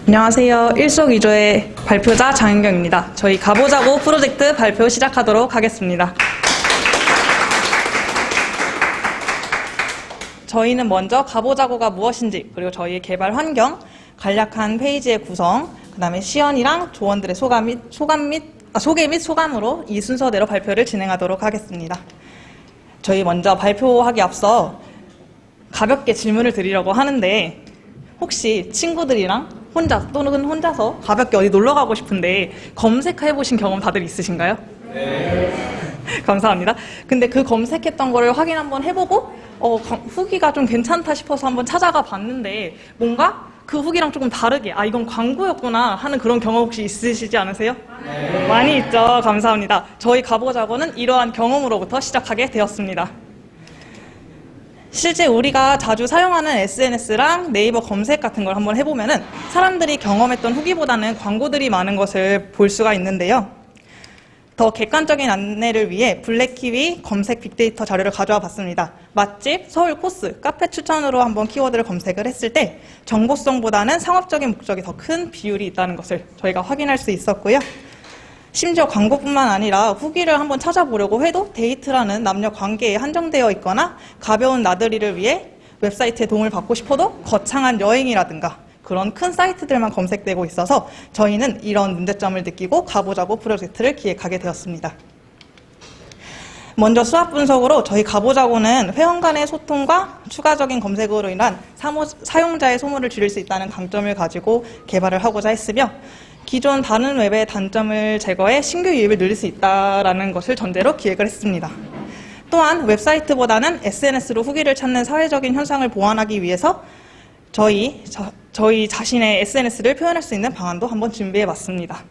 안녕하세요. 일석이조의 발표자 장윤경입니다. 저희 가보자고 프로젝트 발표 시작하도록 하겠습니다. 저희는 먼저 가보자고가 무엇인지, 그리고 저희의 개발 환경, 간략한 페이지의 구성, 그 다음에 시연이랑 조원들의 소개 및 소감으로 이 순서대로 발표를 진행하도록 하겠습니다. 저희 먼저 발표하기 앞서 가볍게 질문을 드리려고 하는데, 혹시 친구들이랑 혼자 또는 혼자서 가볍게 어디 놀러 가고 싶은데 검색해 보신 경험 다들 있으신가요? 네. 감사합니다. 근데 그 검색했던 거를 확인 한번 해보고 후기가 좀 괜찮다 싶어서 한번 찾아가 봤는데 뭔가 그 후기랑 조금 다르게 이건 광고였구나 하는 그런 경험 혹시 있으시지 않으세요? 네. 많이 있죠. 감사합니다. 저희 가보자고는 이러한 경험으로부터 시작하게 되었습니다. 실제 우리가 자주 사용하는 SNS랑 네이버 검색 같은 걸 한번 해보면은 사람들이 경험했던 후기보다는 광고들이 많은 것을 볼 수가 있는데요. 더 객관적인 안내를 위해 블랙키위 검색 빅데이터 자료를 가져와 봤습니다. 맛집, 서울 코스, 카페 추천으로 한번 키워드를 검색을 했을 때 정보성보다는 상업적인 목적이 더 큰 비율이 있다는 것을 저희가 확인할 수 있었고요. 심지어 광고뿐만 아니라 후기를 한번 찾아보려고 해도 데이트라는 남녀 관계에 한정되어 있거나 가벼운 나들이를 위해 웹사이트의 도움을 받고 싶어도 거창한 여행이라든가 그런 큰 사이트들만 검색되고 있어서 저희는 이런 문제점을 느끼고 가보자고 프로젝트를 기획하게 되었습니다. 먼저 수학 분석으로 저희 가보자고는 회원 간의 소통과 추가적인 검색으로 인한 사용자의 소모를 줄일 수 있다는 강점을 가지고 개발을 하고자 했으며, 기존 다른 웹의 단점을 제거해 신규 유입을 늘릴 수 있다는 것을 전제로 기획을 했습니다. 또한 웹사이트보다는 SNS로 후기를 찾는 사회적인 현상을 보완하기 위해서 저희 자신의 SNS를 표현할 수 있는 방안도 한번 준비해봤습니다.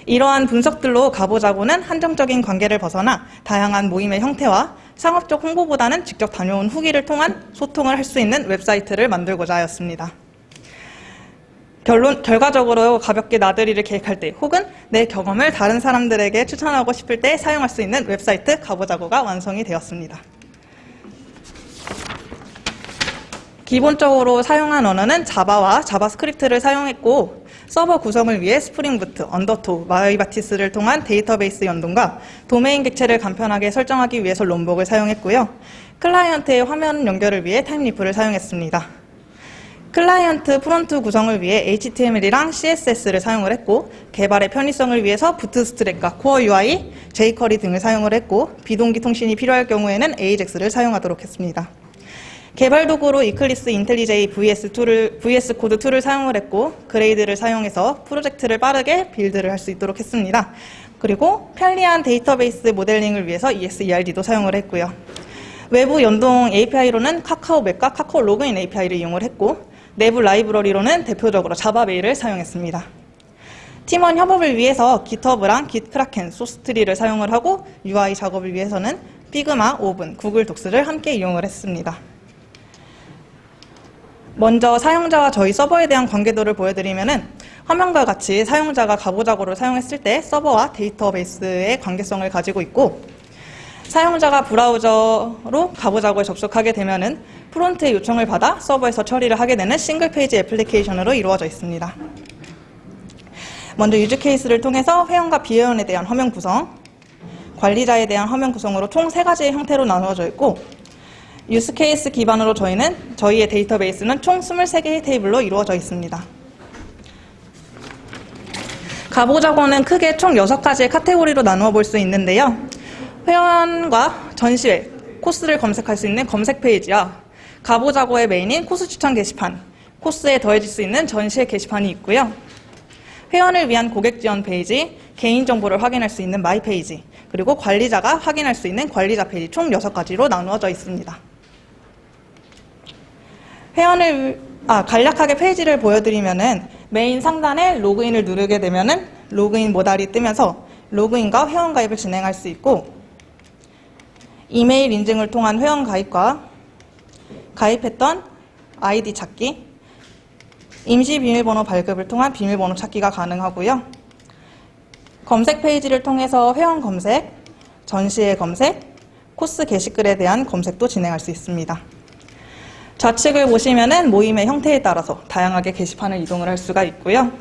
이러한 분석들로 가보자고는 한정적인 관계를 벗어나 다양한 모임의 형태와 상업적 홍보보다는 직접 다녀온 후기를 통한 소통을 할 수 있는 웹사이트를 만들고자 하였습니다. 결과적으로 가볍게 나들이를 계획할 때 혹은 내 경험을 다른 사람들에게 추천하고 싶을 때 사용할 수 있는 웹사이트 가보자고가 완성이 되었습니다. 기본적으로 사용한 언어는 자바와 자바스크립트를 사용했고, 서버 구성을 위해 스프링부트, 언더토, 마이바티스를 통한 데이터베이스 연동과 도메인 객체를 간편하게 설정하기 위해서 롬복을 사용했고요. 클라이언트의 화면 연결을 위해 타임리프를 사용했습니다. 클라이언트 프론트 구성을 위해 HTML이랑 CSS를 사용을 했고, 개발의 편의성을 위해서 부트스트랩과 코어 UI, jQuery 등을 사용을 했고, 비동기 통신이 필요할 경우에는 AJAX를 사용하도록 했습니다. 개발 도구로 이클립스 인텔리제이 VS 코드 2를 사용을 했고, 그레이드를 사용해서 프로젝트를 빠르게 빌드를 할 수 있도록 했습니다. 그리고 편리한 데이터베이스 모델링을 위해서 EXERD도 사용을 했고요. 외부 연동 API로는 카카오맵과 카카오 로그인 API를 이용을 했고, 내부 라이브러리로는 대표적으로 자바메일을 사용했습니다. 팀원 협업을 위해서 GitHub랑 Gitkraken, 소스트리를 사용을 하고, UI 작업을 위해서는 피그마, 오븐, 구글 독스를 함께 이용을 했습니다. 먼저 사용자와 저희 서버에 대한 관계도를 보여드리면은, 화면과 같이 사용자가 가보자고를 사용했을 때 서버와 데이터베이스의 관계성을 가지고 있고, 사용자가 브라우저로 가보자고에 접속하게 되면은 프론트의 요청을 받아 서버에서 처리를 하게 되는 싱글 페이지 애플리케이션으로 이루어져 있습니다. 먼저 유즈 케이스를 통해서 회원과 비회원에 대한 화면 구성, 관리자에 대한 화면 구성으로 총 3가지의 형태로 나누어져 있고, 유스 케이스 기반으로 저희의 데이터베이스는 총 23개의 테이블로 이루어져 있습니다. 가보자고는 크게 총 6가지의 카테고리로 나누어 볼 수 있는데요. 회원과 전시회, 코스를 검색할 수 있는 검색 페이지와 가보자고의 메인인 코스 추천 게시판, 코스에 더해질 수 있는 전시회 게시판이 있고요. 회원을 위한 고객 지원 페이지, 개인정보를 확인할 수 있는 마이 페이지, 그리고 관리자가 확인할 수 있는 관리자 페이지 총 6가지로 나누어져 있습니다. 간략하게 페이지를 보여드리면은 메인 상단에 로그인을 누르게 되면은 로그인 모달이 뜨면서 로그인과 회원 가입을 진행할 수 있고, 이메일 인증을 통한 회원 가입과 가입했던 아이디 찾기, 임시 비밀번호 발급을 통한 비밀번호 찾기가 가능하고요. 검색 페이지를 통해서 회원 검색, 전시회 검색, 코스 게시글에 대한 검색도 진행할 수 있습니다. 좌측을 보시면은 모임의 형태에 따라서 다양하게 게시판을 이동을 할 수가 있고요.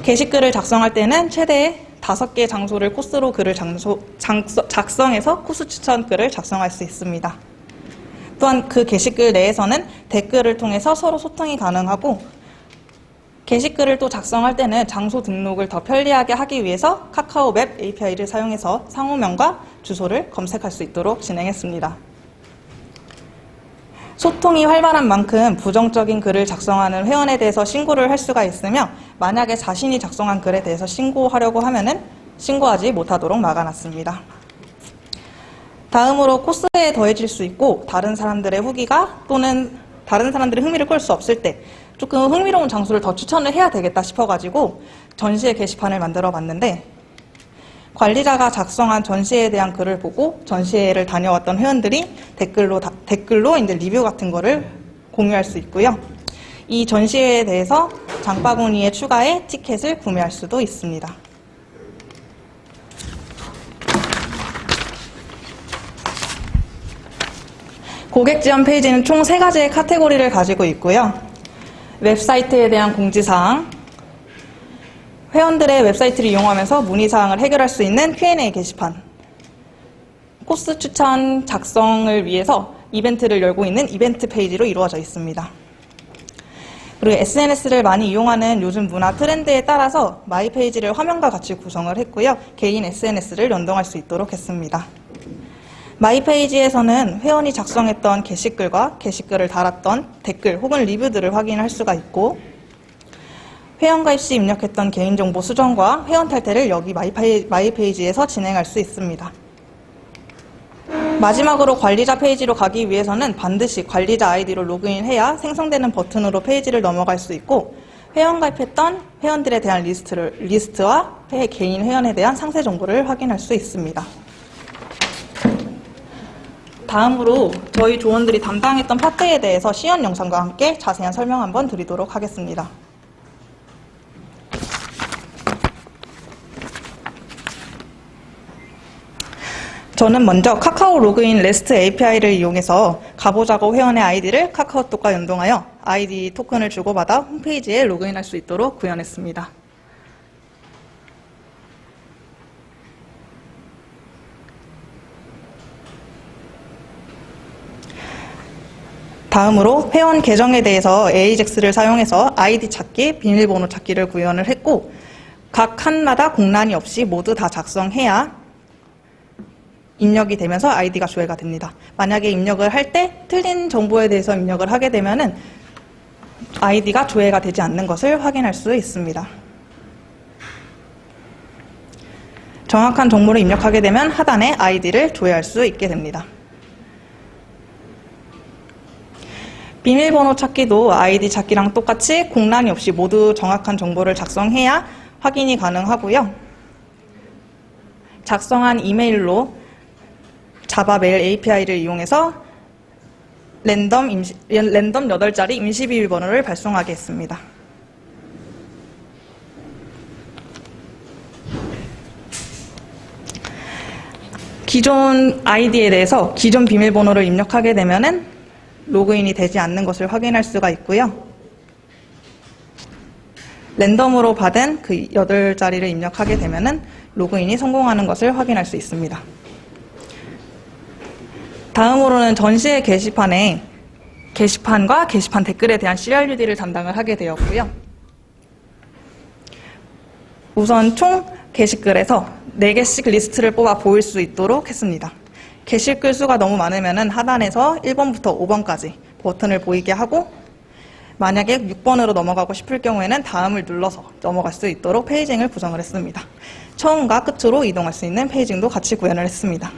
게시글을 작성할 때는 최대 5개 장소를 코스로 글을 작성해서 코스 추천 글을 작성할 수 있습니다. 또한 그 게시글 내에서는 댓글을 통해서 서로 소통이 가능하고, 게시글을 또 작성할 때는 장소 등록을 더 편리하게 하기 위해서 카카오 맵 API를 사용해서 상호명과 주소를 검색할 수 있도록 진행했습니다. 소통이 활발한 만큼 부정적인 글을 작성하는 회원에 대해서 신고를 할 수가 있으며, 만약에 자신이 작성한 글에 대해서 신고하려고 하면은 신고하지 못하도록 막아놨습니다. 다음으로 코스에 더해질 수 있고 다른 사람들의 후기가 또는 다른 사람들의 흥미를 끌 수 없을 때 조금 흥미로운 장소를 더 추천을 해야 되겠다 싶어가지고 전시회 게시판을 만들어 봤는데, 관리자가 작성한 전시회에 대한 글을 보고 전시회를 다녀왔던 회원들이 댓글로 이제 리뷰 같은 거를 공유할 수 있고요. 이 전시회에 대해서 장바구니에 추가해 티켓을 구매할 수도 있습니다. 고객 지원 페이지는 총 3가지의 카테고리를 가지고 있고요. 웹사이트에 대한 공지사항, 회원들의 웹사이트를 이용하면서 문의사항을 해결할 수 있는 Q&A 게시판, 코스 추천 작성을 위해서 이벤트를 열고 있는 이벤트 페이지로 이루어져 있습니다. 그리고 SNS를 많이 이용하는 요즘 문화 트렌드에 따라서 마이 페이지를 화면과 같이 구성을 했고요. 개인 SNS를 연동할 수 있도록 했습니다. 마이 페이지에서는 회원이 작성했던 게시글과 게시글을 달았던 댓글 혹은 리뷰들을 확인할 수가 있고, 회원 가입 시 입력했던 개인정보 수정과 회원 탈퇴를 여기 마이 페이지에서 진행할 수 있습니다. 마지막으로 관리자 페이지로 가기 위해서는 반드시 관리자 아이디로 로그인해야 생성되는 버튼으로 페이지를 넘어갈 수 있고, 회원 가입했던 회원들에 대한 리스트와 개인 회원에 대한 상세 정보를 확인할 수 있습니다. 다음으로 저희 조원들이 담당했던 파트에 대해서 시연 영상과 함께 자세한 설명 한번 드리도록 하겠습니다. 저는 먼저 카카오 로그인 REST API를 이용해서 가보자고 회원의 아이디를 카카오톡과 연동하여 아이디 토큰을 주고받아 홈페이지에 로그인할 수 있도록 구현했습니다. 다음으로 회원 계정에 대해서 AJAX를 사용해서 아이디 찾기, 비밀번호 찾기를 구현을 했고, 각 칸마다 공란이 없이 모두 다 작성해야 입력이 되면서 아이디가 조회가 됩니다. 만약에 입력을 할 때 틀린 정보에 대해서 입력을 하게 되면은 아이디가 조회가 되지 않는 것을 확인할 수 있습니다. 정확한 정보를 입력하게 되면 하단에 아이디를 조회할 수 있게 됩니다. 비밀번호 찾기도 아이디 찾기랑 똑같이 공란이 없이 모두 정확한 정보를 작성해야 확인이 가능하고요. 작성한 이메일로 자바 메일 API를 이용해서 랜덤 8자리 임시 비밀번호를 발송하게 했습니다. 기존 아이디에 대해서 기존 비밀번호를 입력하게 되면은 로그인이 되지 않는 것을 확인할 수가 있고요. 랜덤으로 받은 그 8자리를 입력하게 되면은 로그인이 성공하는 것을 확인할 수 있습니다. 다음으로는 전시회 게시판과 게시판 댓글에 대한 CRUD를 담당을 하게 되었고요. 우선 총 게시글에서 4개씩 리스트를 뽑아 보일 수 있도록 했습니다. 게시글 수가 너무 많으면 하단에서 1번부터 5번까지 버튼을 보이게 하고, 만약에 6번으로 넘어가고 싶을 경우에는 다음을 눌러서 넘어갈 수 있도록 페이징을 구성을 했습니다. 처음과 끝으로 이동할 수 있는 페이징도 같이 구현을 했습니다.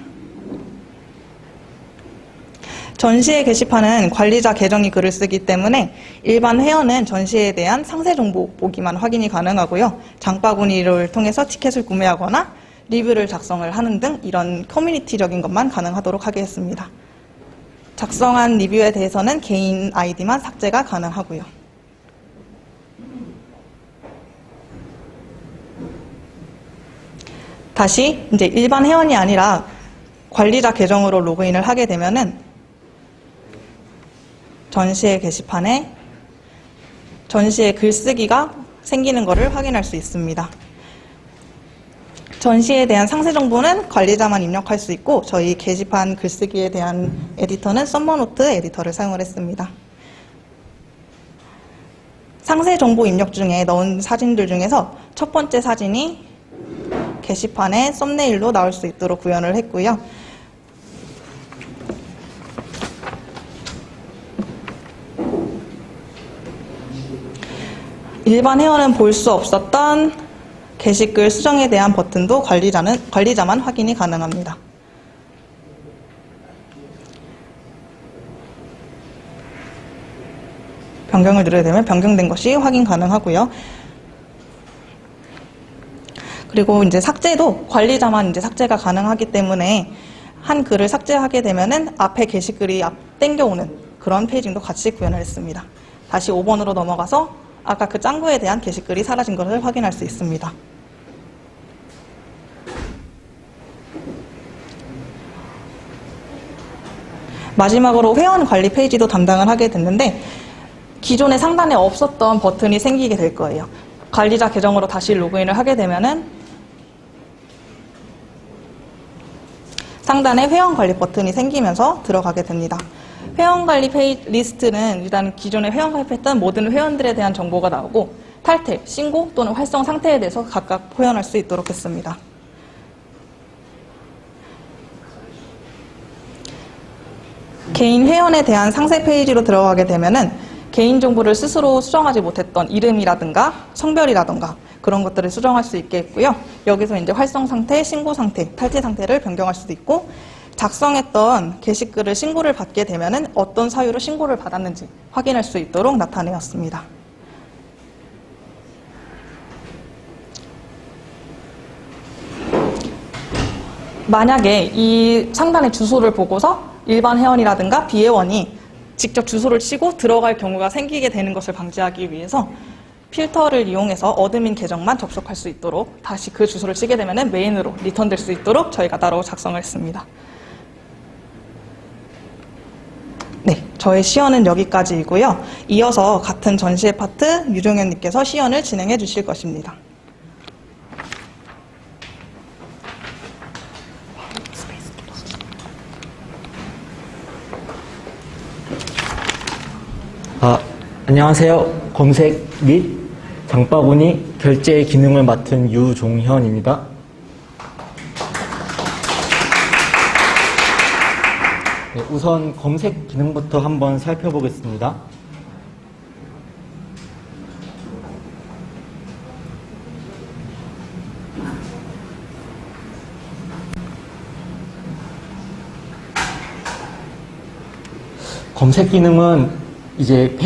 전시회 게시판은 관리자 계정이 글을 쓰기 때문에 일반 회원은 전시회에 대한 상세 정보 보기만 확인이 가능하고요. 장바구니를 통해서 티켓을 구매하거나 리뷰를 작성을 하는 등 이런 커뮤니티적인 것만 가능하도록 하게 했습니다. 작성한 리뷰에 대해서는 개인 아이디만 삭제가 가능하고요. 다시 이제 일반 회원이 아니라 관리자 계정으로 로그인을 하게 되면은 전시회 게시판에 전시회 글쓰기가 생기는 것을 확인할 수 있습니다. 전시에 대한 상세 정보는 관리자만 입력할 수 있고 저희 게시판 글쓰기에 대한 에디터는 썸머노트 에디터를 사용을 했습니다. 상세 정보 입력 중에 넣은 사진들 중에서 첫 번째 사진이 게시판에 썸네일로 나올 수 있도록 구현을 했고요. 일반 회원은 볼 수 없었던 게시글 수정에 대한 버튼도 관리자만 확인이 가능합니다. 변경을 누르게 되면 변경된 것이 확인 가능하고요. 그리고 이제 삭제도 관리자만 이제 삭제가 가능하기 때문에 한 글을 삭제하게 되면은 앞에 게시글이 땡겨오는 그런 페이징도 같이 구현을 했습니다. 다시 5번으로 넘어가서 아까 그 짱구에 대한 게시글이 사라진 것을 확인할 수 있습니다. 마지막으로 회원 관리 페이지도 담당을 하게 됐는데 기존에 상단에 없었던 버튼이 생기게 될 거예요. 관리자 계정으로 다시 로그인을 하게 되면은 상단에 회원 관리 버튼이 생기면서 들어가게 됩니다. 회원 관리 리스트는 일단 기존에 회원 가입했던 모든 회원들에 대한 정보가 나오고 탈퇴, 신고 또는 활성 상태에 대해서 각각 표현할 수 있도록 했습니다. 개인 회원에 대한 상세 페이지로 들어가게 되면은 개인정보를 스스로 수정하지 못했던 이름이라든가 성별이라든가 그런 것들을 수정할 수 있게 했고요. 여기서 이제 활성 상태, 신고 상태, 탈퇴 상태를 변경할 수도 있고 작성했던 게시글을 신고를 받게 되면은 어떤 사유로 신고를 받았는지 확인할 수 있도록 나타내었습니다. 만약에 이 상단의 주소를 보고서 일반 회원이라든가 비회원이 직접 주소를 치고 들어갈 경우가 생기게 되는 것을 방지하기 위해서 필터를 이용해서 어드민 계정만 접속할 수 있도록 다시 그 주소를 치게 되면 메인으로 리턴될 수 있도록 저희가 따로 작성을 했습니다. 네, 저의 시연은 여기까지이고요. 이어서 같은 전시회 파트 유종현님께서 시연을 진행해 주실 것입니다. 안녕하세요. 검색 및 장바구니 결제 기능을 맡은 유종현입니다. 네, 우선 검색 기능부터 한번 살펴보겠습니다. 검색 기능은 이제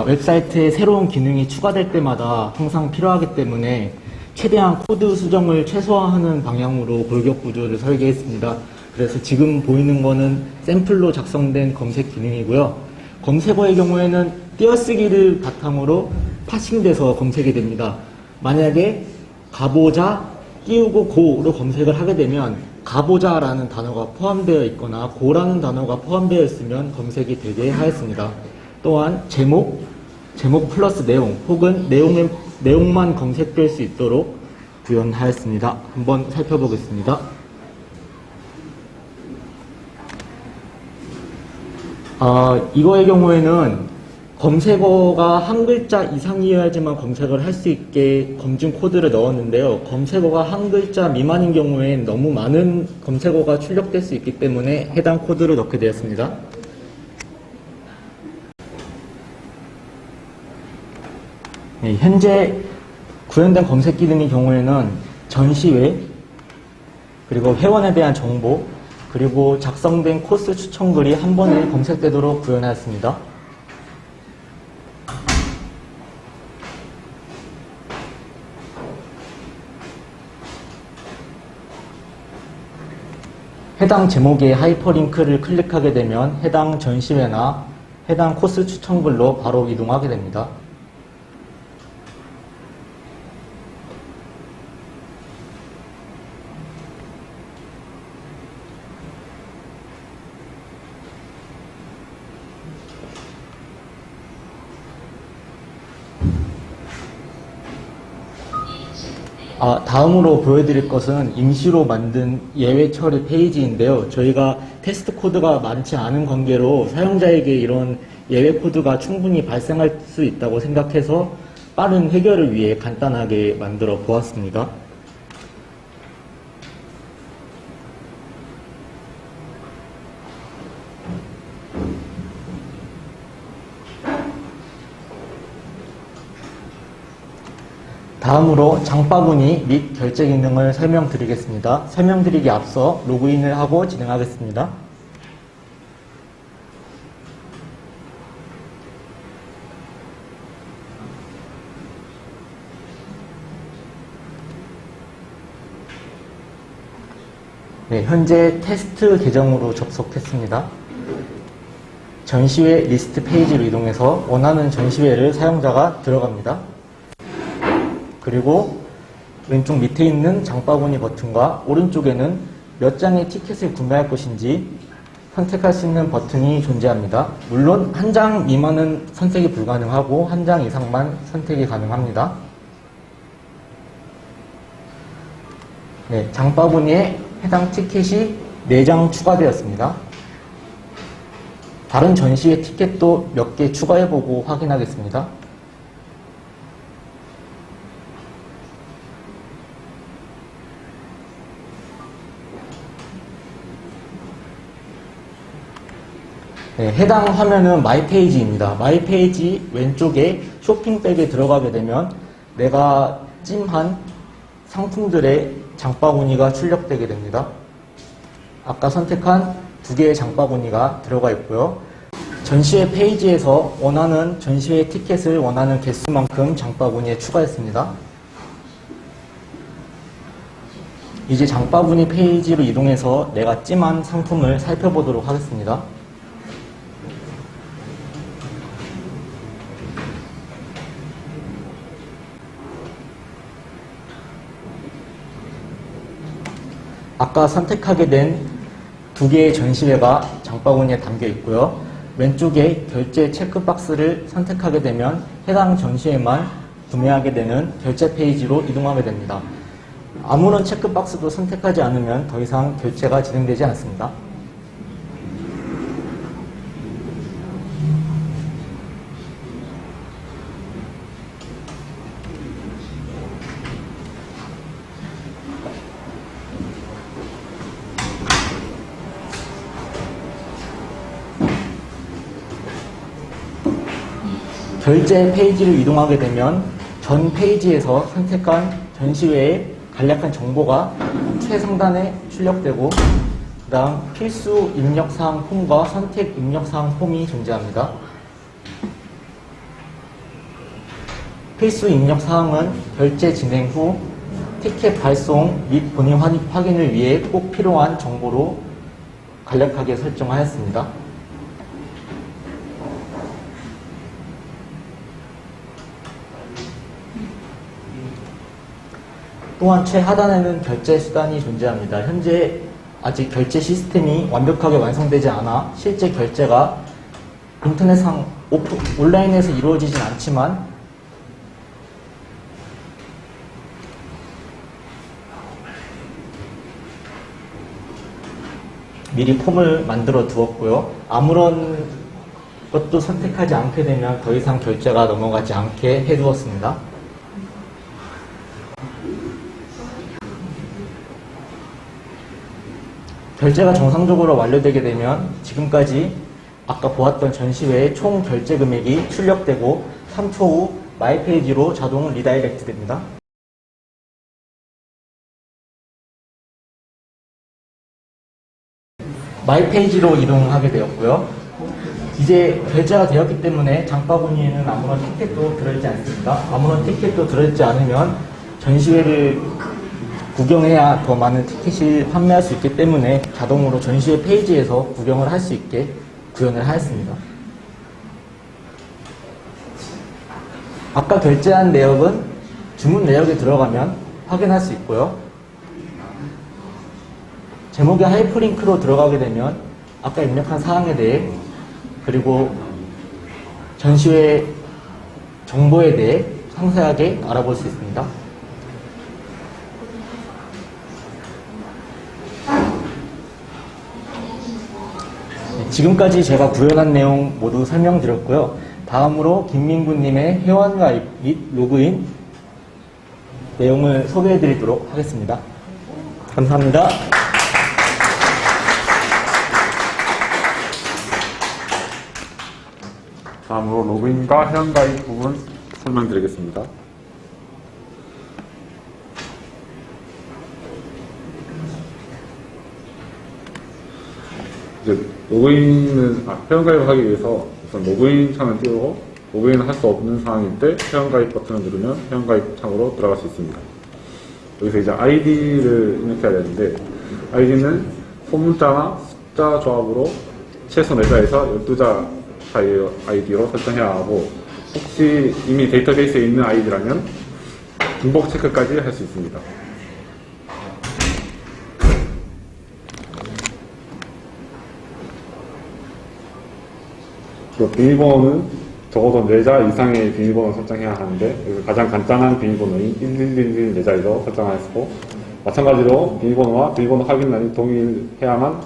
웹사이트에 새로운 기능이 추가될 때마다 항상 필요하기 때문에 최대한 코드 수정을 최소화하는 방향으로 골격 구조를 설계했습니다. 그래서 지금 보이는 거는 샘플로 작성된 검색 기능이고요. 검색어의 경우에는 띄어쓰기를 바탕으로 파싱돼서 검색이 됩니다. 만약에 가보자 띄우고 고로 검색을 하게 되면 가보자라는 단어가 포함되어 있거나 고라는 단어가 포함되어 있으면 검색이 되게 하였습니다. 또한 제목 플러스 내용 혹은 내용만 검색될 수 있도록 구현하였습니다. 한번 살펴보겠습니다. 이거의 경우에는 검색어가 한 글자 이상이어야지만 검색을 할 수 있게 검증 코드를 넣었는데요. 검색어가 한 글자 미만인 경우엔 너무 많은 검색어가 출력될 수 있기 때문에 해당 코드를 넣게 되었습니다. 네, 현재 구현된 검색 기능의 경우에는 전시회, 그리고 회원에 대한 정보, 그리고 작성된 코스 추천글이 한 번에 검색되도록 구현하였습니다. 해당 제목의 하이퍼링크를 클릭하게 되면 해당 전시회나 해당 코스 추천글로 바로 이동하게 됩니다. 다음으로 보여드릴 것은 임시로 만든 예외 처리 페이지인데요. 저희가 테스트 코드가 많지 않은 관계로 사용자에게 이런 예외 코드가 충분히 발생할 수 있다고 생각해서 빠른 해결을 위해 간단하게 만들어 보았습니다. 다음으로 장바구니 및 결제 기능을 설명드리겠습니다. 설명드리기 앞서 로그인을 하고 진행하겠습니다. 네, 현재 테스트 계정으로 접속했습니다. 전시회 리스트 페이지로 이동해서 원하는 전시회를 사용자가 들어갑니다. 그리고 왼쪽 밑에 있는 장바구니 버튼과 오른쪽에는 몇 장의 티켓을 구매할 것인지 선택할 수 있는 버튼이 존재합니다. 물론 한 장 미만은 선택이 불가능하고 한 장 이상만 선택이 가능합니다. 네, 장바구니에 해당 티켓이 4장 추가되었습니다. 다른 전시회 티켓도 몇 개 추가해보고 확인하겠습니다. 네, 해당 화면은 마이 페이지입니다. 마이 페이지 왼쪽에 쇼핑백에 들어가게 되면 내가 찜한 상품들의 장바구니가 출력되게 됩니다. 아까 선택한 2개의 장바구니가 들어가 있고요. 전시회 페이지에서 원하는 전시회 티켓을 원하는 개수만큼 장바구니에 추가했습니다. 이제 장바구니 페이지로 이동해서 내가 찜한 상품을 살펴보도록 하겠습니다. 아까 선택하게 된 2개의 전시회가 장바구니에 담겨 있고요. 왼쪽에 결제 체크박스를 선택하게 되면 해당 전시회만 구매하게 되는 결제 페이지로 이동하게 됩니다. 아무런 체크박스도 선택하지 않으면 더 이상 결제가 진행되지 않습니다. 결제 페이지로 이동하게 되면 전 페이지에서 선택한 전시회의 간략한 정보가 최상단에 출력되고 그 다음 필수 입력사항 폼과 선택 입력사항 폼이 존재합니다. 필수 입력사항은 결제 진행 후 티켓 발송 및 본인 확인을 위해 꼭 필요한 정보로 간략하게 설정하였습니다. 또한 최하단에는 결제 수단이 존재합니다. 현재 아직 결제 시스템이 완벽하게 완성되지 않아 실제 결제가 인터넷상 온라인에서 이루어지진 않지만 미리 폼을 만들어 두었고요. 아무런 것도 선택하지 않게 되면 더 이상 결제가 넘어가지 않게 해두었습니다. 결제가 정상적으로 완료되게 되면 지금까지 아까 보았던 전시회의 총 결제 금액이 출력되고 3초 후 마이 페이지로 자동 리다이렉트 됩니다. 마이 페이지로 이동하게 되었고요. 이제 결제가 되었기 때문에 장바구니에는 아무런 티켓도 들어있지 않습니다. 아무런 티켓도 들어있지 않으면 전시회를 구경해야 더 많은 티켓이 판매할 수 있기 때문에 자동으로 전시회 페이지에서 구경을 할 수 있게 구현을 하였습니다. 아까 결제한 내역은 주문 내역에 들어가면 확인할 수 있고요. 제목의 하이퍼링크로 들어가게 되면 아까 입력한 사항에 대해 그리고 전시회 정보에 대해 상세하게 알아볼 수 있습니다. 지금까지 제가 구현한 내용 모두 설명드렸고요. 다음으로 김민구님의 회원가입 및 로그인 내용을 소개해드리도록 하겠습니다. 감사합니다. 다음으로 로그인과 회원가입 부분 설명드리겠습니다. 이제 회원가입을 하기 위해서 우선 로그인 창을 띄우고 로그인을 할 수 없는 상황일 때 회원가입 버튼을 누르면 회원가입 창으로 들어갈 수 있습니다. 여기서 이제 아이디를 입력해야 되는데 아이디는 소문자나 숫자 조합으로 최소 4자에서 12자 사이의 아이디로 설정해야 하고 혹시 이미 데이터베이스에 있는 아이디라면 중복 체크까지 할 수 있습니다. 비밀번호는 적어도 4자 이상의 비밀번호 설정해야 하는데 여기서 가장 간단한 비밀번호인 1111 4자에서 설정하였고 마찬가지로 비밀번호와 비밀번호 확인란이 동일해야만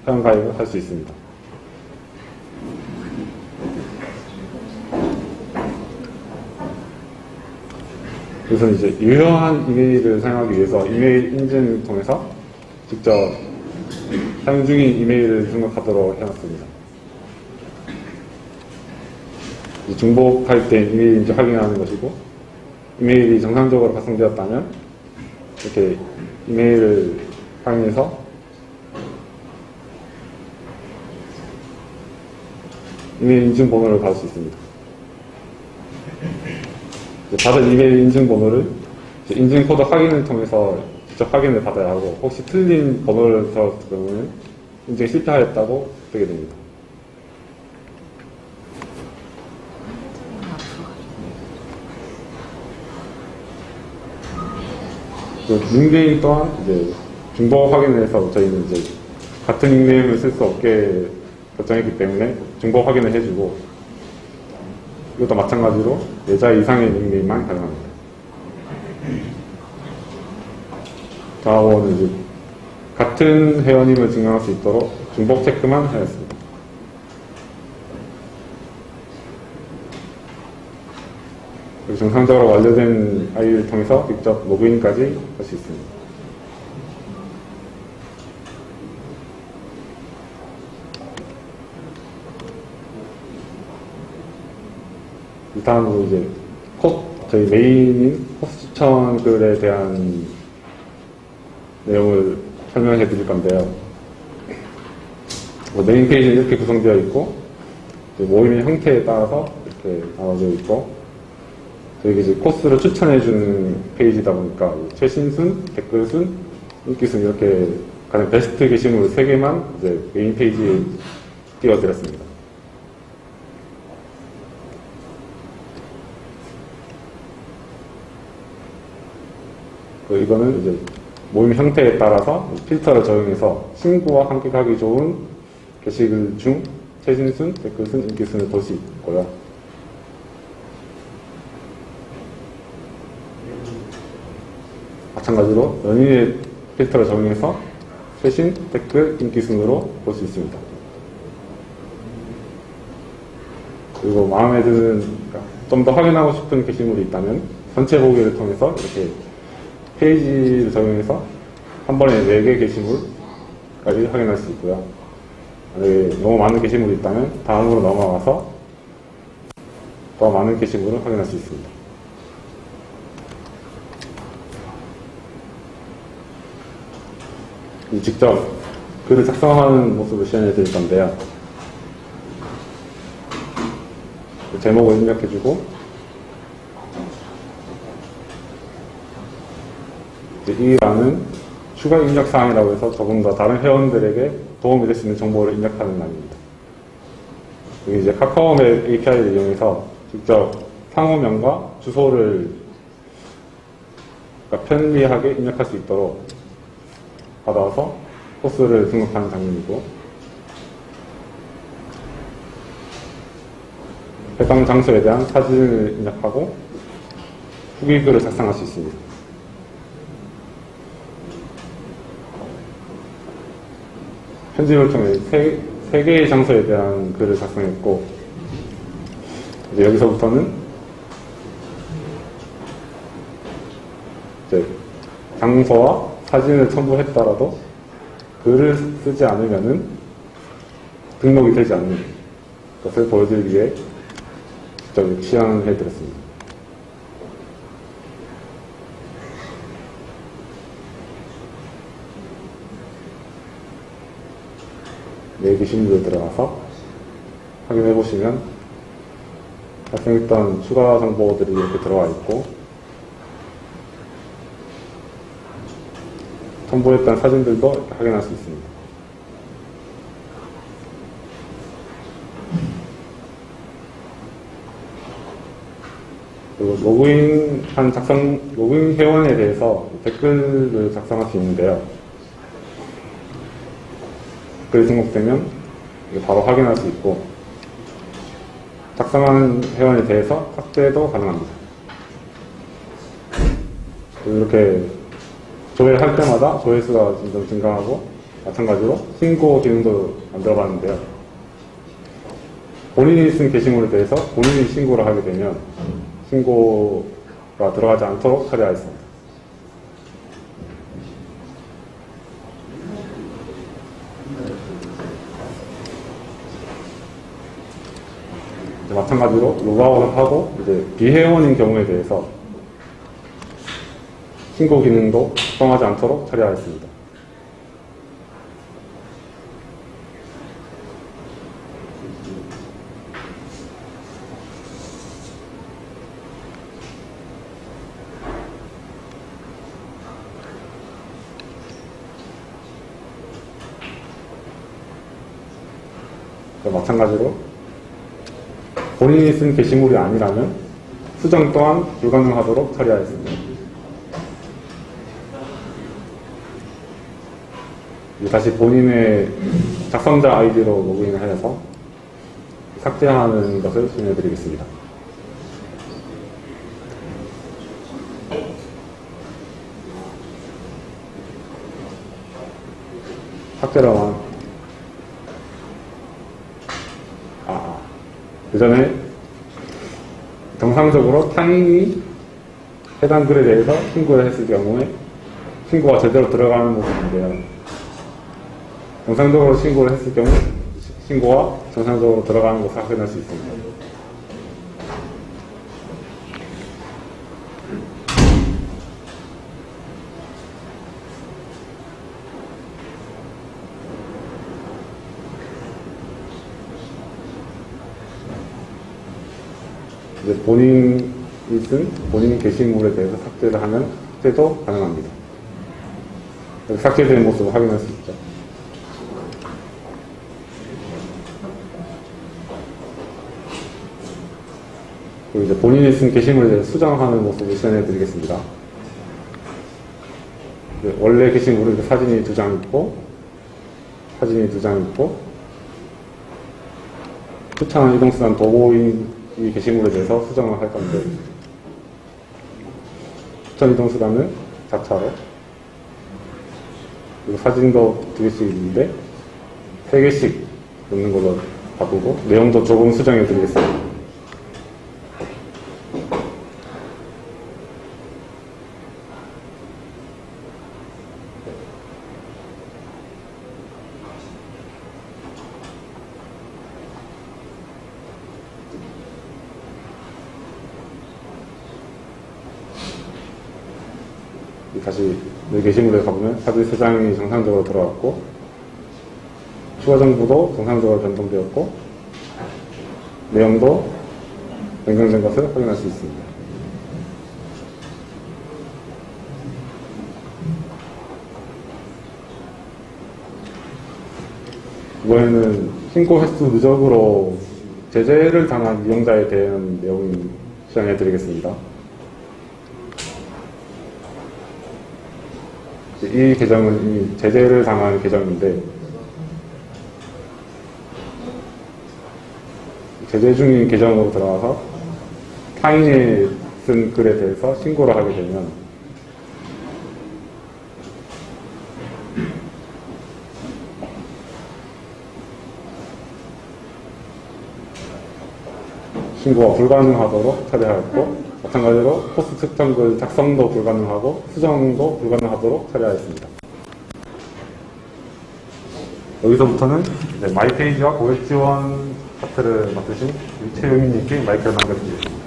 회원가입을 할 수 있습니다. 그래서 이제 유효한 이메일을 사용하기 위해서 이메일 인증을 통해서 직접 사용 중인 이메일을 등록하도록 해놨습니다. 중복할 때 이메일인지 확인하는 것이고 이메일이 정상적으로 발송되었다면 이렇게 이메일을 확인해서 이메일 인증 번호를 받을 수 있습니다. 받은 이메일 인증 번호를 인증 코드 확인을 통해서 직접 확인을 받아야 하고 혹시 틀린 번호를 들었을 경우는 인증이 실패하였다고 되게 됩니다. 닉네임 또한 이제 중복 확인을 해서 저희는 이제 같은 닉네임을 쓸 수 없게 결정했기 때문에 중복 확인을 해주고 이것도 마찬가지로 4자 이상의 닉네임만 가능합니다. 다음은 이제 같은 회원임을 증명할 수 있도록 중복 체크만 하였습니다. 정상적으로 완료된 아이디를 통해서 직접 로그인까지 할 수 있습니다. 다음으로 이제 저희 메인인 코스 추천 글에 대한 내용을 설명해 드릴 건데요. 메인 페이지는 이렇게 구성되어 있고 모임의 형태에 따라서 이렇게 나눠져 있고 저희가 이제 코스를 추천해주는 페이지다 보니까 최신순, 댓글순, 인기순 이렇게 가장 베스트 게시물 3개만 이제 메인 페이지에 띄워드렸습니다. 이거는 이제 모임 형태에 따라서 필터를 적용해서 친구와 함께 가기 좋은 게시글 중 최신순, 댓글순, 인기순을 볼 수 있고요. 마찬가지로 연인의 필터를 적용해서 최신, 댓글, 인기 순으로 볼 수 있습니다. 그리고 마음에 드는, 좀 더 확인하고 싶은 게시물이 있다면 전체 보기를 통해서 이렇게 페이지를 적용해서 한 번에 4개 게시물까지 확인할 수 있고요. 만약에 너무 많은 게시물이 있다면 다음으로 넘어가서 더 많은 게시물을 확인할 수 있습니다. 직접 글을 작성하는 모습을 시연해 드릴 건데요. 제목을 입력해주고 이 란은 추가 입력 사항이라고 해서 조금 더 다른 회원들에게 도움이 될 수 있는 정보를 입력하는 란입니다. 여기 이제 카카오맵 API를 이용해서 직접 상호명과 주소를 편리하게 입력할 수 있도록 받아서 코스를 등록하는 장면이고 해당 장소에 대한 사진을 입력하고 후기글을 작성할 수 있습니다. 편집을 통해 3개의 장소에 대한 글을 작성했고, 이제 여기서부터는 이제 장소와 사진을 첨부했더라도 글을 쓰지 않으면은 등록이 되지 않는 것을 보여드리기 위해 직접 취향해드렸습니다. 내 게시물에 들어가서 확인해 보시면 발생했던 추가 정보들이 이렇게 들어와 있고, 첨부했던 사진들도 이렇게 확인할 수 있습니다. 그리고 로그인 회원에 대해서 댓글을 작성할 수 있는데요. 댓글이 등록되면 바로 확인할 수 있고, 작성한 회원에 대해서 삭제도 가능합니다. 이렇게 조회할 때마다 조회수가 점점 증가하고, 마찬가지로 신고 기능도 만들어봤는데요. 본인이 쓴 게시물에 대해서 본인이 신고를 하게 되면 신고가 들어가지 않도록 처리하였습니다. 마찬가지로 로그아웃을 하고 이제 비회원인 경우에 대해서 신고 기능도 작동하지 않도록 처리하였습니다. 마찬가지로 본인이 쓴 게시물이 아니라면 수정 또한 불가능하도록 처리하였습니다. 다시 본인의 작성자 아이디로 로그인을 해서 삭제하는 것을 진행해드리겠습니다. 삭제라만 그 전에 정상적으로 타인이 해당 글에 대해서 신고를 했을 경우에 신고가 제대로 들어가는 모습인데요. 정상적으로 신고를 했을 경우 신고가 정상적으로 들어가는 것을 확인할 수 있습니다. 이제 본인이 쓴 본인 게시물에 대해서 삭제를 하면 삭제도 가능합니다. 삭제된 모습을 확인할 수 있죠. 그리고 이제 본인이 쓴 게시물에 대해서 수정하는 모습을 시연해 드리겠습니다. 원래 게시물은 사진이 2장 있고, 사진이 2장 있고, 추천한 이동수단 도보인 이 게시물에 대해서 수정을 할 건데, 추천 이동수단은 자차로, 그리고 사진도 2개씩 있는데 3개씩 넣는 걸로 바꾸고, 내용도 조금 수정해 드리겠습니다. 다시 내 게시물에 가보면 사진 3장이 정상적으로 들어갔고, 추가 정보도 정상적으로 변동되었고, 내용도 변경된 것을 확인할 수 있습니다. 이번에는 신고 횟수 누적으로 제재를 당한 이용자에 대한 내용을 시연해 드리겠습니다. 이 계정은 이미 제재를 당한 계정인데, 제재 중인 계정으로 들어가서 타인이 쓴 글에 대해서 신고를 하게 되면 신고가 불가능하도록 처리하였고, 마찬가지로 코스 측정글 작성도 불가능하고 수정도 불가능하도록 처리하였습니다. 여기서부터는 이제 마이페이지와 고객 지원 파트를 맡으신 최유민님께 마이크를 남겨드리겠습니다.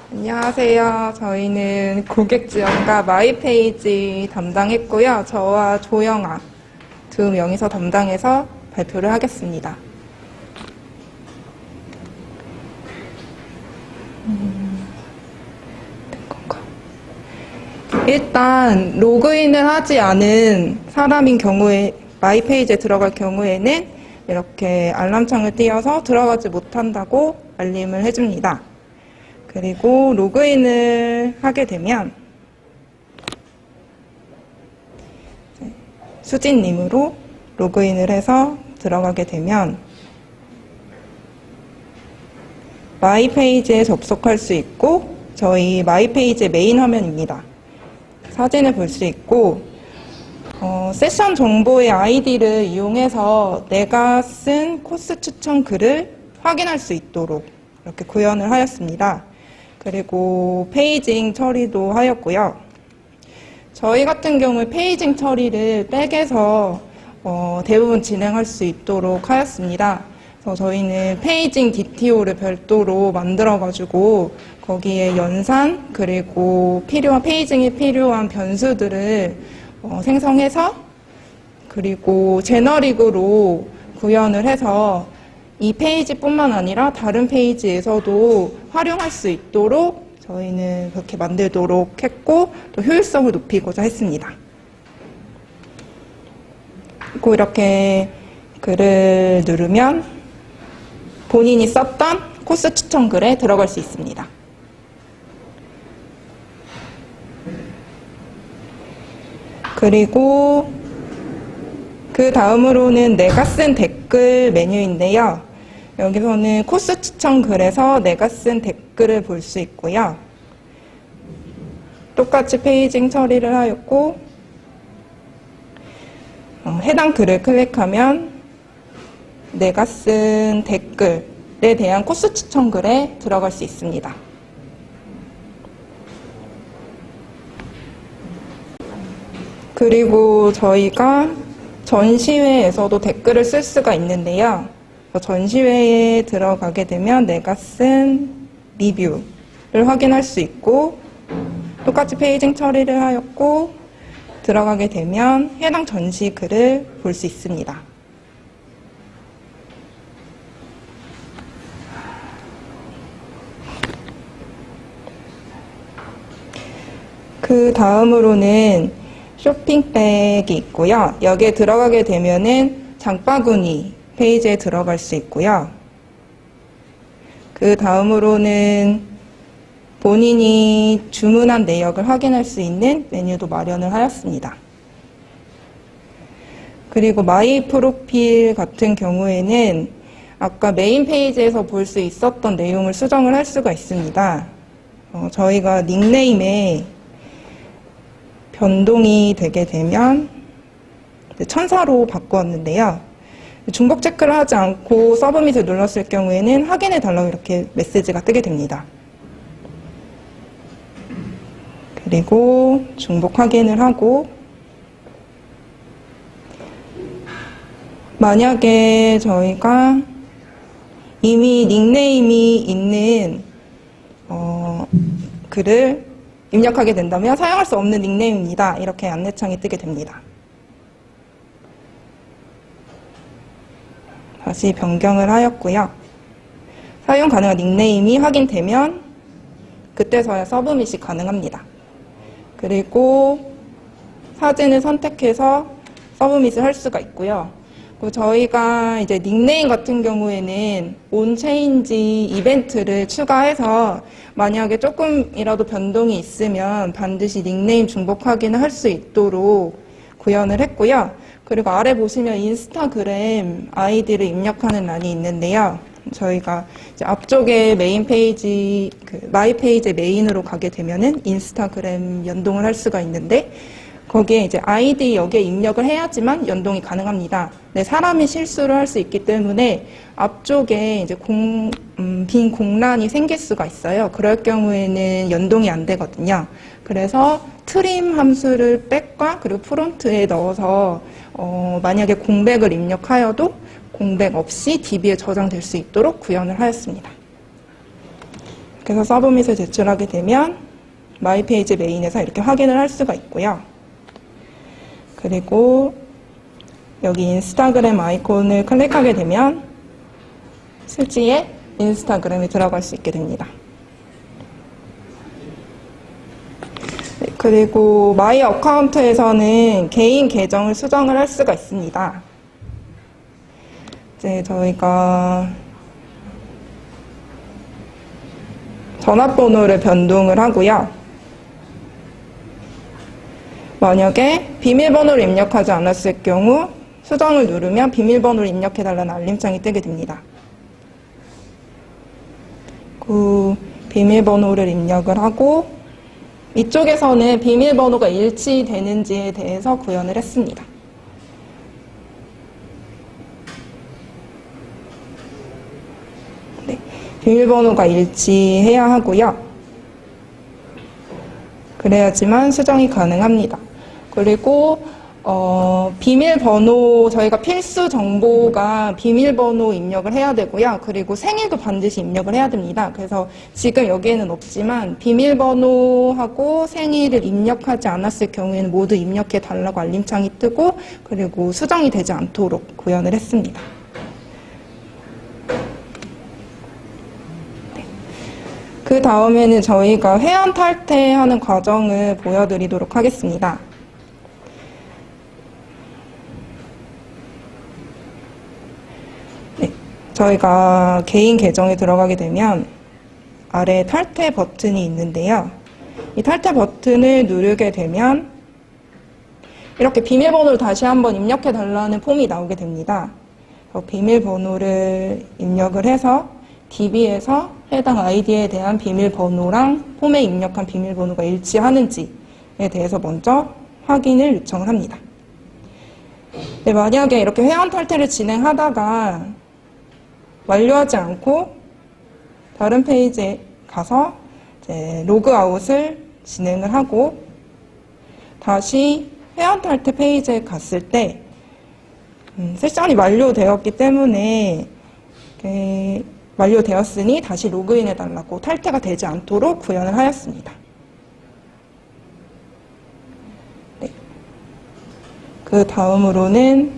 안녕하세요. 저희는 고객 지원과 마이페이지 담당했고요. 저와 조영아 두 명이서 담당해서 발표를 하겠습니다. 된 건가? 일단 로그인을 하지 않은 사람인 경우에 마이페이지에 들어갈 경우에는 이렇게 알람창을 띄어서 들어가지 못한다고 알림을 해줍니다. 그리고 로그인을 하게 되면 수진님으로 로그인을 해서 들어가게 되면 마이페이지에 접속할 수 있고 저희 마이페이지의 메인 화면입니다. 사진을 볼 수 있고 세션 정보의 아이디를 이용해서 내가 쓴 코스 추천 글을 확인할 수 있도록 이렇게 구현을 하였습니다. 그리고 페이징 처리도 하였고요. 저희 같은 경우에 페이징 처리를 백에서 대부분 진행할 수 있도록 하였습니다. 그래서 저희는 페이징 DTO를 별도로 만들어가지고 거기에 연산 그리고 필요한 페이징에 필요한 변수들을 생성해서 그리고 제너릭으로 구현을 해서 이 페이지뿐만 아니라 다른 페이지에서도 활용할 수 있도록 저희는 그렇게 만들도록 했고 또 효율성을 높이고자 했습니다. 그리고 이렇게 글을 누르면 본인이 썼던 코스 추천 글에 들어갈 수 있습니다. 그리고 그 다음으로는 내가 쓴 댓글 메뉴인데요. 여기서는 코스 추천 글에서 내가 쓴 댓글을 볼 수 있고요. 똑같이 페이징 처리를 하였고 해당 글을 클릭하면 내가 쓴 댓글에 대한 코스 추천 글에 들어갈 수 있습니다. 그리고 저희가 전시회에서도 댓글을 쓸 수가 있는데요. 전시회에 들어가게 되면 내가 쓴 리뷰를 확인할 수 있고 똑같이 페이징 처리를 하였고 들어가게 되면 해당 전시 글을 볼 수 있습니다. 그 다음으로는 쇼핑백이 있고요. 여기에 들어가게 되면은 장바구니 페이지에 들어갈 수 있고요. 그 다음으로는 본인이 주문한 내역을 확인할 수 있는 메뉴도 마련을 하였습니다. 그리고 마이 프로필 같은 경우에는 아까 메인 페이지에서 볼 수 있었던 내용을 수정을 할 수가 있습니다. 저희가 닉네임에 변동이 되게 되면 천사로 바꾸었는데요. 중복 체크를 하지 않고 서브밋을 눌렀을 경우에는 확인해 달라고 이렇게 메시지가 뜨게 됩니다. 그리고 중복 확인을 하고 만약에 저희가 이미 닉네임이 있는 글을 입력하게 된다면 사용할 수 없는 닉네임입니다. 이렇게 안내창이 뜨게 됩니다. 다시 변경을 하였고요. 사용 가능한 닉네임이 확인되면 그때서야 서브밋이 가능합니다. 그리고 사진을 선택해서 서브밋을 할 수가 있고요. 그리고 저희가 이제 닉네임 같은 경우에는 온체인지 이벤트를 추가해서 만약에 조금이라도 변동이 있으면 반드시 닉네임 중복 확인을 할 수 있도록 구현을 했고요. 그리고 아래 보시면 인스타그램 아이디를 입력하는 란이 있는데요. 저희가 이제 앞쪽에 메인 페이지, 마이 페이지 메인으로 가게 되면은 인스타그램 연동을 할 수가 있는데 거기에 이제 아이디 여기에 입력을 해야지만 연동이 가능합니다. 네, 사람이 실수를 할 수 있기 때문에 앞쪽에 이제 빈 공란이 생길 수가 있어요. 그럴 경우에는 연동이 안 되거든요. 그래서 트림 함수를 백과 그리고 프론트에 넣어서 만약에 공백을 입력하여도 공백 없이 DB에 저장될 수 있도록 구현을 하였습니다. 그래서 서브밋을 제출하게 되면 마이페이지 메인에서 이렇게 확인을 할 수가 있고요. 그리고 여기 인스타그램 아이콘을 클릭하게 되면 실지에 인스타그램에 들어갈 수 있게 됩니다. 네, 그리고 마이 어카운트에서는 개인 계정을 수정을 할 수가 있습니다. 이제 저희가 전화번호를 변동을 하고요. 만약에 비밀번호를 입력하지 않았을 경우 수정을 누르면 비밀번호를 입력해달라는 알림창이 뜨게 됩니다. 그 비밀번호를 입력을 하고 이쪽에서는 비밀번호가 일치되는지에 대해서 구현을 했습니다. 네, 비밀번호가 일치해야 하고요. 그래야지만 수정이 가능합니다. 그리고 비밀번호, 저희가 필수 정보가 비밀번호 입력을 해야 되고요. 그리고 생일도 반드시 입력을 해야 됩니다. 그래서 지금 여기에는 없지만 비밀번호하고 생일을 입력하지 않았을 경우에는 모두 입력해 달라고 알림창이 뜨고 그리고 수정이 되지 않도록 구현을 했습니다. 그 다음에는 저희가 회원 탈퇴하는 과정을 보여드리도록 하겠습니다. 네, 저희가 개인 계정에 들어가게 되면 아래 탈퇴 버튼이 있는데요. 이 탈퇴 버튼을 누르게 되면 이렇게 비밀번호를 다시 한번 입력해 달라는 폼이 나오게 됩니다. 비밀번호를 입력을 해서 DB에서 해당 아이디에 대한 비밀번호랑 폼에 입력한 비밀번호가 일치하는지에 대해서 먼저 확인을 요청을 합니다. 네, 만약에 이렇게 회원 탈퇴를 진행하다가 완료하지 않고 다른 페이지에 가서 이제 로그아웃을 진행을 하고 다시 회원 탈퇴 페이지에 갔을 때 세션이 완료되었기 때문에 완료되었으니 다시 로그인해달라고 탈퇴가 되지 않도록 구현을 하였습니다. 네. 그 다음으로는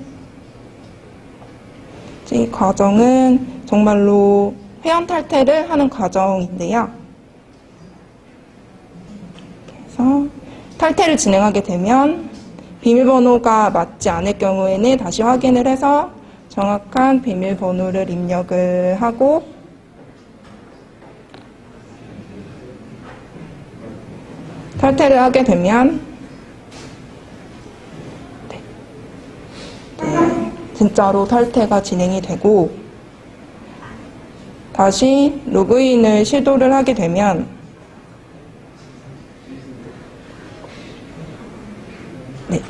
이 과정은 정말로 회원 탈퇴를 하는 과정인데요. 그래서 탈퇴를 진행하게 되면 비밀번호가 맞지 않을 경우에는 다시 확인을 해서 정확한 비밀번호를 입력을 하고 탈퇴를 하게 되면 진짜로 탈퇴가 진행이 되고 다시 로그인을 시도를 하게 되면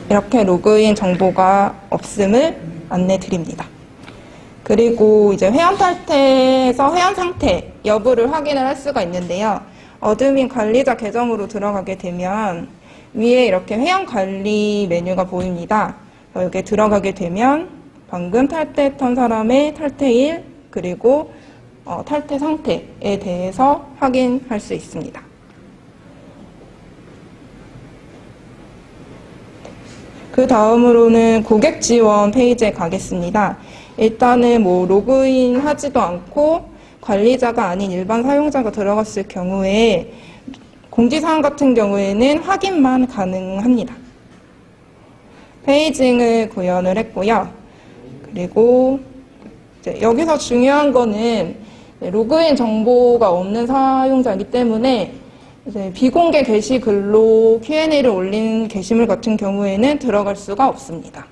이렇게 로그인 정보가 없음을 안내 드립니다. 그리고 이제 회원 탈퇴에서 회원 상태 여부를 확인을 할 수가 있는데요. 어드민 관리자 계정으로 들어가게 되면 위에 이렇게 회원 관리 메뉴가 보입니다. 여기에 들어가게 되면 방금 탈퇴했던 사람의 탈퇴일 그리고 탈퇴 상태에 대해서 확인할 수 있습니다. 그 다음으로는 고객 지원 페이지에 가겠습니다. 일단은 로그인 하지도 않고 관리자가 아닌 일반 사용자가 들어갔을 경우에 공지사항 같은 경우에는 확인만 가능합니다. 페이징을 구현을 했고요. 그리고 이제 여기서 중요한 거는 로그인 정보가 없는 사용자이기 때문에 이제 비공개 게시글로 Q&A를 올린 게시물 같은 경우에는 들어갈 수가 없습니다.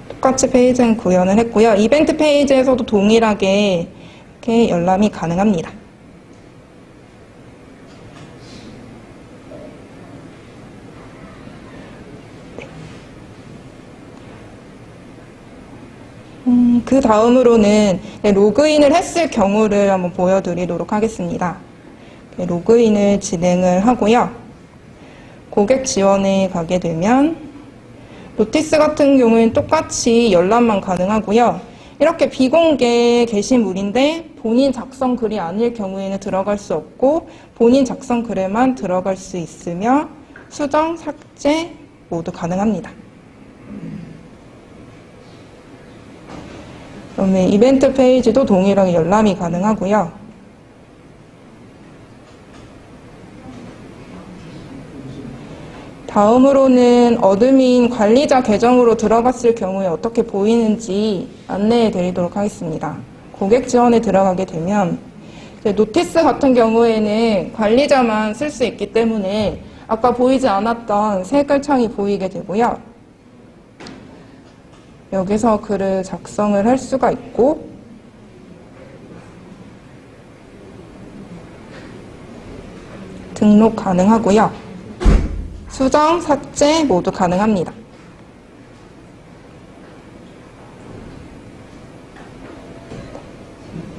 똑같이 페이지는 구현을 했고요. 이벤트 페이지에서도 동일하게 이렇게 열람이 가능합니다. 그 다음으로는 로그인을 했을 경우를 한번 보여드리도록 하겠습니다. 로그인을 진행을 하고요. 고객 지원에 가게 되면 노티스 같은 경우에는 똑같이 열람만 가능하고요. 이렇게 비공개 게시물인데 본인 작성 글이 아닐 경우에는 들어갈 수 없고 본인 작성 글에만 들어갈 수 있으며 수정, 삭제 모두 가능합니다. 그다음에 이벤트 페이지도 동일하게 열람이 가능하고요. 다음으로는 어드민 관리자 계정으로 들어갔을 경우에 어떻게 보이는지 안내해 드리도록 하겠습니다. 고객 지원에 들어가게 되면 노티스 같은 경우에는 관리자만 쓸 수 있기 때문에 아까 보이지 않았던 색깔 창이 보이게 되고요. 여기서 글을 작성을 할 수가 있고 등록 가능하고요. 수정, 삭제 모두 가능합니다.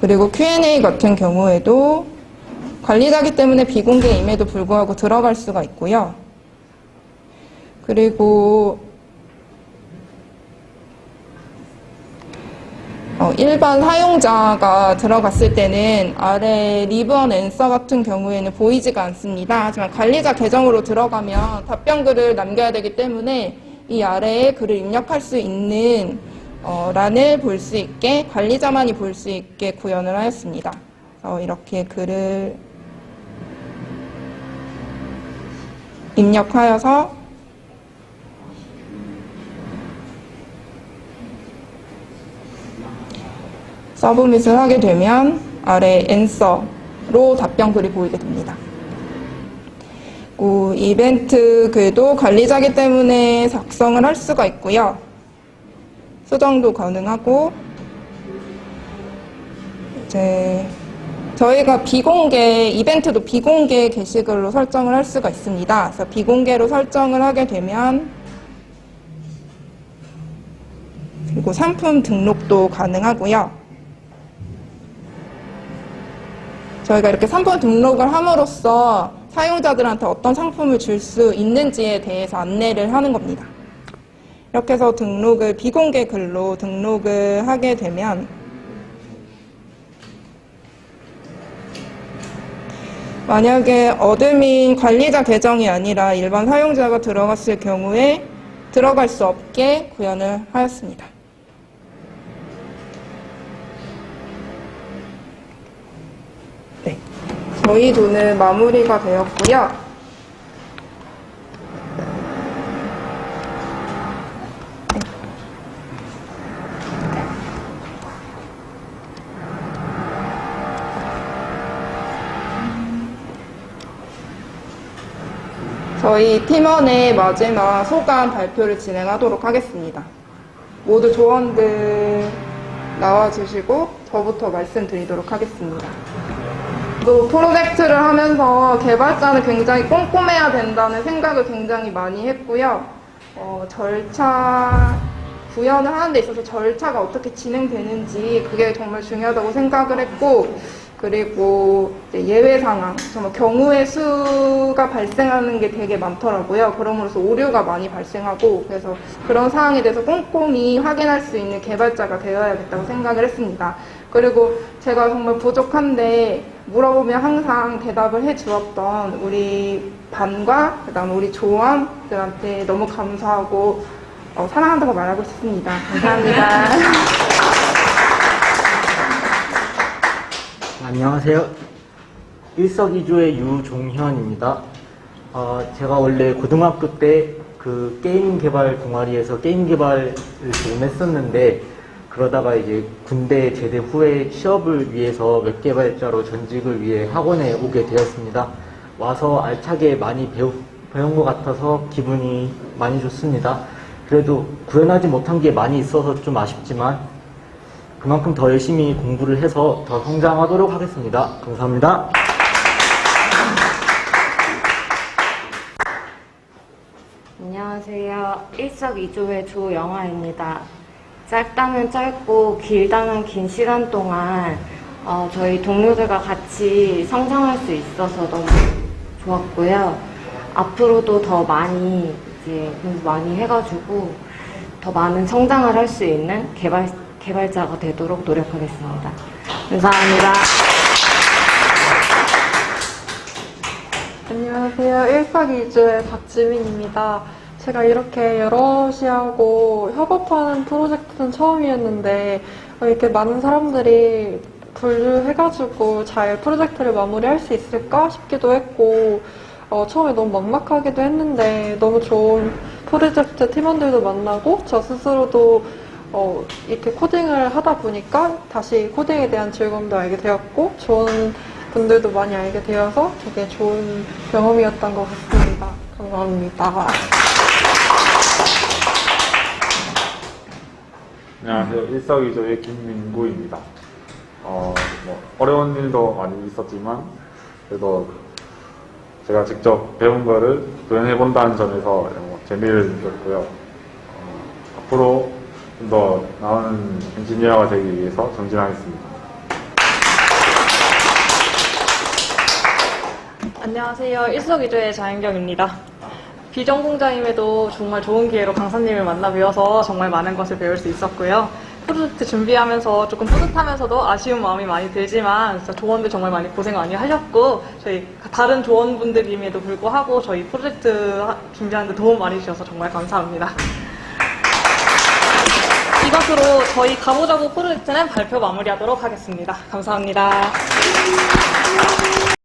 그리고 Q&A 같은 경우에도 관리자이기 때문에 비공개임에도 불구하고 들어갈 수가 있고요. 그리고 일반 사용자가 들어갔을 때는 아래 리브 앤 앤서 같은 경우에는 보이지가 않습니다. 하지만 관리자 계정으로 들어가면 답변글을 남겨야 되기 때문에 이 아래에 글을 입력할 수 있는 란을 볼 수 있게 관리자만이 볼 수 있게 구현을 하였습니다. 그래서 이렇게 글을 입력하여서 서브밋을 하게 되면 아래 앤서로 답변글이 보이게 됩니다. 이벤트 글도 관리자이기 때문에 작성을 할 수가 있고요. 수정도 가능하고 이제 저희가 비공개 이벤트도 비공개 게시글로 설정을 할 수가 있습니다. 그래서 비공개로 설정을 하게 되면 그리고 상품 등록도 가능하고요. 저희가 이렇게 상품 등록을 함으로써 사용자들한테 어떤 상품을 줄 수 있는지에 대해서 안내를 하는 겁니다. 이렇게 해서 등록을 비공개 글로 등록을 하게 되면 만약에 어드민 관리자 계정이 아니라 일반 사용자가 들어갔을 경우에 들어갈 수 없게 구현을 하였습니다. 네, 저희 도는 마무리가 되었고요. 저희 팀원의 마지막 소감 발표를 진행하도록 하겠습니다. 모두 조원들 나와주시고 저부터 말씀드리도록 하겠습니다. 또 프로젝트를 하면서 개발자는 굉장히 꼼꼼해야 된다는 생각을 굉장히 많이 했고요. 절차 구현을 하는 데 있어서 절차가 어떻게 진행되는지 그게 정말 중요하다고 생각을 했고, 그리고 예외 상황, 정말 경우의 수가 발생하는 게 되게 많더라고요. 그럼으로써 오류가 많이 발생하고, 그래서 그런 상황에 대해서 꼼꼼히 확인할 수 있는 개발자가 되어야겠다고 생각을 했습니다. 그리고 제가 정말 부족한데 물어보면 항상 대답을 해주었던 우리 반과 그다음에 우리 조원들한테 너무 감사하고 사랑한다고 말하고 싶습니다. 감사합니다. 안녕하세요. 일석이조의 유종현입니다. 제가 원래 고등학교 때 그 게임 개발 동아리에서 게임 개발을 조금 했었는데, 그러다가 이제 군대 제대 후에 취업을 위해서 웹개발자로 전직을 위해 학원에 오게 되었습니다. 와서 알차게 많이 배운 것 같아서 기분이 많이 좋습니다. 그래도 구현하지 못한 게 많이 있어서 좀 아쉽지만, 그만큼 더 열심히 공부를 해서 더 성장하도록 하겠습니다. 감사합니다. 안녕하세요. 일석이조의 조영아입니다. 짧다면 짧고 길다면 긴 시간 동안 저희 동료들과 같이 성장할 수 있어서 너무 좋았고요. 앞으로도 더 많이 공부 많이 해가지고 더 많은 성장을 할 수 있는 개발자가 되도록 노력하겠습니다. 감사합니다. 안녕하세요. 일석이조의 박지민입니다. 제가 이렇게 여럿이 하고 협업하는 프로젝트는 처음이었는데 이렇게 많은 사람들이 분류해가지고 잘 프로젝트를 마무리할 수 있을까 싶기도 했고 처음에 너무 막막하기도 했는데 너무 좋은 프로젝트 팀원들도 만나고 저 스스로도 이렇게 코딩을 하다 보니까 다시 코딩에 대한 즐거움도 알게 되었고 좋은 분들도 많이 알게 되어서 되게 좋은 경험이었던 것 같습니다. 감사합니다. 안녕하세요. 일석이조의 김민구입니다. 어려운 일도 많이 있었지만 그래도 제가 직접 배운 거를 구현해본다는 점에서 재미를 느꼈고요. 앞으로 좀 더 나은 엔지니어가 되기 위해서 정진하겠습니다. 안녕하세요. 일석이조의 자연경입니다. 비전공자임에도 정말 좋은 기회로 강사님을 만나 뵈어서 정말 많은 것을 배울 수 있었고요. 프로젝트 준비하면서 조금 뿌듯하면서도 아쉬운 마음이 많이 들지만 진짜 조원들 정말 많이 고생 많이 하셨고 저희 다른 조원분들임에도 불구하고 저희 프로젝트 준비하는 데 도움 많이 주셔서 정말 감사합니다. 이것으로 저희 가보자고 프로젝트는 발표 마무리하도록 하겠습니다. 감사합니다.